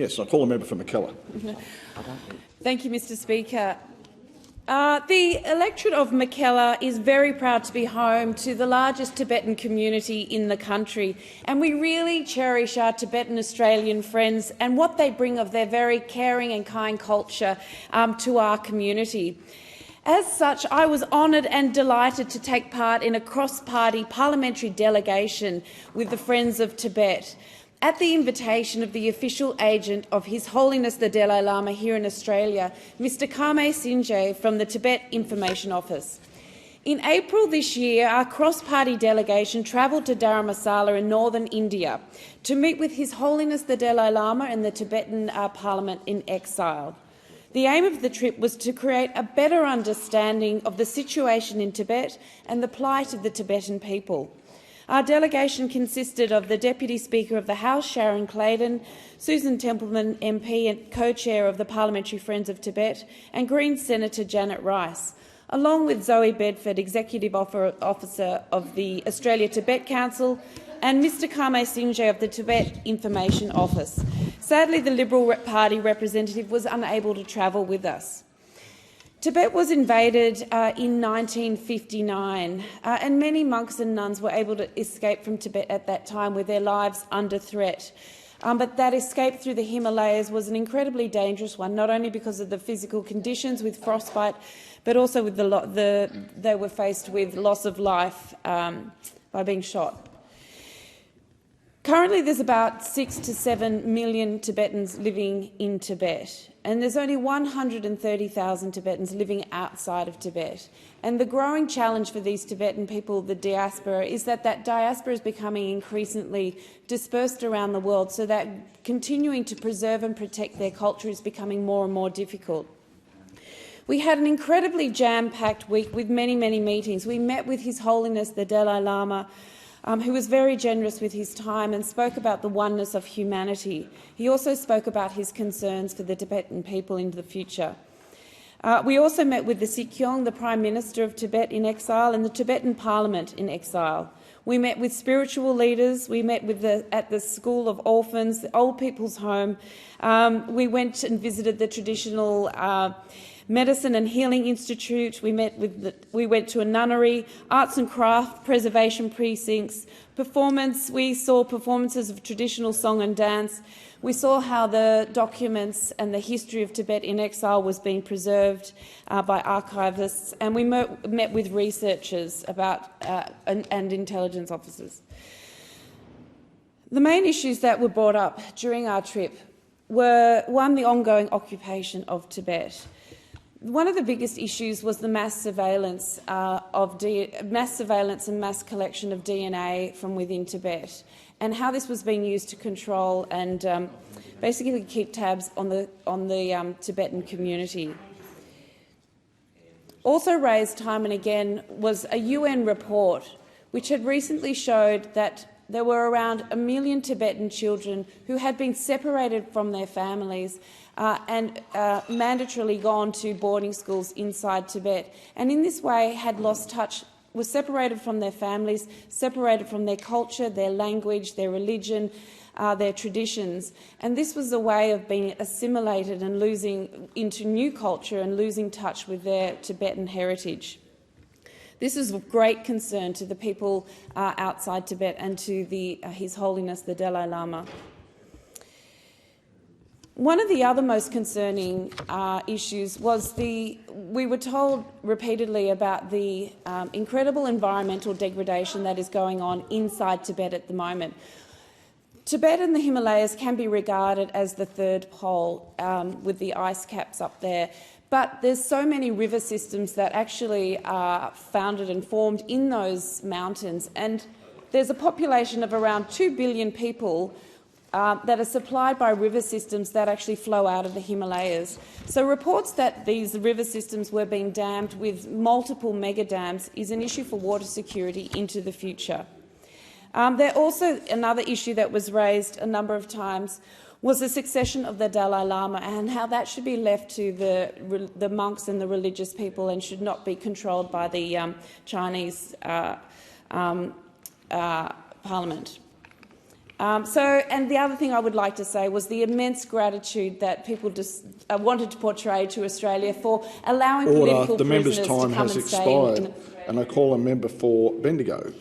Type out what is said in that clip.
Yes, I call the member for Mackellar. Thank you, Mr Speaker. The electorate of Mackellar is very proud to be home to the largest Tibetan community in the country, and we really cherish our Tibetan Australian friends and what they bring of their very caring and kind culture to our community. As such, I was honoured and delighted to take part in a cross-party parliamentary delegation with the Friends of Tibet, at the invitation of the official agent of His Holiness the Dalai Lama here in Australia, Mr Kame Sinje from the Tibet Information Office. In April this year, our cross-party delegation travelled to Dharamshala in northern India to meet with His Holiness the Dalai Lama and the Tibetan Parliament in exile. The aim of the trip was to create a better understanding of the situation in Tibet and the plight of the Tibetan people. Our delegation consisted of the Deputy Speaker of the House, Sharon Clayton, Susan Templeman MP and co-chair of the Parliamentary Friends of Tibet, and Greens Senator Janet Rice, along with Zoe Bedford, Executive Officer of the Australia-Tibet Council, and Mr Kame Sinje of the Tibet Information Office. Sadly, the Liberal Party representative was unable to travel with us. Tibet was invaded in 1959, and many monks and nuns were able to escape from Tibet at that time with their lives under threat. But that escape through the Himalayas was an incredibly dangerous one, not only because of the physical conditions with frostbite, but also with they were faced with loss of life by being shot. Currently, there's about 6 to 7 million Tibetans living in Tibet, and there's only 130,000 Tibetans living outside of Tibet. And the growing challenge for these Tibetan people, the diaspora, is that diaspora is becoming increasingly dispersed around the world, so that continuing to preserve and protect their culture is becoming more and more difficult. We had an incredibly jam-packed week with many, many meetings. We met with His Holiness the Dalai Lama, who was very generous with his time and spoke about the oneness of humanity. He also spoke about his concerns for the Tibetan people into the future. We also met with the Sikyong, the Prime Minister of Tibet in exile, and the Tibetan Parliament in exile. We met with spiritual leaders. We met with at the School of Orphans, the Old People's Home. We went and visited the traditional Medicine and Healing Institute. We went to a nunnery, arts and craft preservation precincts, we saw performances of traditional song and dance. We saw how the documents and the history of Tibet in exile was being preserved by archivists, and we met with researchers and intelligence officers. The main issues that were brought up during our trip were, one, the ongoing occupation of Tibet. One of the biggest issues was the mass surveillance and mass collection of DNA from within Tibet, and how this was being used to control and basically keep tabs on the Tibetan community. Also raised time and again was a UN report which had recently showed that there were around 1 million Tibetan children who had been separated from their families and mandatorily gone to boarding schools inside Tibet, and in this way had lost touch, were separated from their families, separated from their culture, their language, their religion, their traditions. And this was a way of being assimilated and losing into new culture and losing touch with their Tibetan heritage. This is of great concern to the people outside Tibet and to His Holiness the Dalai Lama. One of the other most concerning issues was we were told repeatedly about the incredible environmental degradation that is going on inside Tibet at the moment. Tibet and the Himalayas can be regarded as the third pole with the ice caps up there. But there's so many river systems that actually are founded and formed in those mountains, and there's a population of around 2 billion people that are supplied by river systems that actually flow out of the Himalayas. So reports that these river systems were being dammed with multiple mega dams is an issue for water security into the future. Also, another issue that was raised a number of times was the succession of the Dalai Lama and how that should be left to the monks and the religious people and should not be controlled by the Chinese parliament. And the other thing I would like to say was the immense gratitude that people just wanted to portray to Australia for allowing political prisoners to come and stay in Australia. And I call a member for Bendigo.